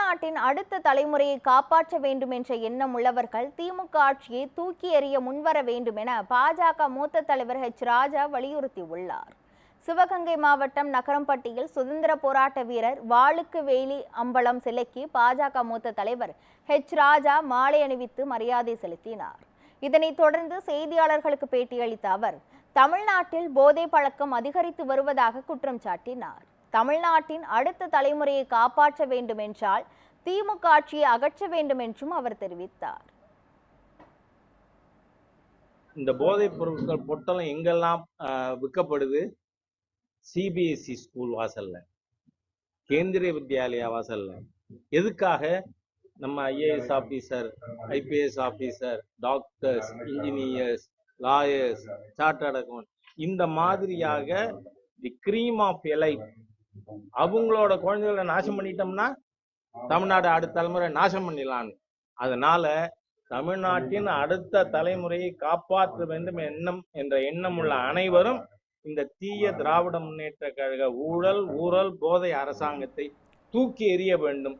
தமிழ்நாட்டின் அடுத்த தலைமுறையை காப்பாற்ற வேண்டும் என்ற எண்ணம் உள்ளவர்கள் திமுக ஆட்சியை தூக்கி எறிய முன்வர வேண்டும் என பாஜக மூத்த தலைவர் ராஜா வலியுறுத்தியுள்ளார். சிவகங்கை மாவட்டம் நகரம்பட்டியில் சுதந்திர போராட்ட வீரர் வாளுக்கு வேலி அம்பலம் சிலைக்கு பாஜக மூத்த தலைவர் ராஜா மாலை அணிவித்து மரியாதை செலுத்தினார். இதனைத் தொடர்ந்து செய்தியாளர்களுக்கு பேட்டியளித்த அவர் தமிழ்நாட்டில் போதை பழக்கம் அதிகரித்து வருவதாக குற்றம் சாட்டினார். தமிழ்நாட்டின் அடுத்த தலைமுறையை காப்பாற்ற வேண்டும் என்றால் திமுக ஆட்சியை அகற்ற வேண்டும் என்றும் அவர் தெரிவித்தார். இந்த போதைப் பொருட்கள் பொட்டலம் எங்கெல்லாம் விற்கப்படுது? சிபிஎஸ்இ ஸ்கூல் வாசல்ல, கேந்திரிய வித்யாலயா வாசல்ல. எதுக்காக? நம்ம IAS officer, IPS officer, doctors, engineers, lawyers, chartered account, இந்த மாதிரியாக தி கிரீம் ஆஃப் எலைட் அவங்களோட குழந்தைகளை நாசம் பண்ணிட்டோம்னா தமிழ்நாடு அடுத்த தலைமுறை நாசம் பண்ணிடலான்னு. அதனால தமிழ்நாட்டின் அடுத்த தலைமுறையை காப்பாற்ற வேண்டும் என்ற எண்ணம் உள்ள அனைவரும் இந்த தீய திராவிட முன்னேற்ற கழக ஊழல் போதை அரசாங்கத்தை தூக்கி எறிய வேண்டும்.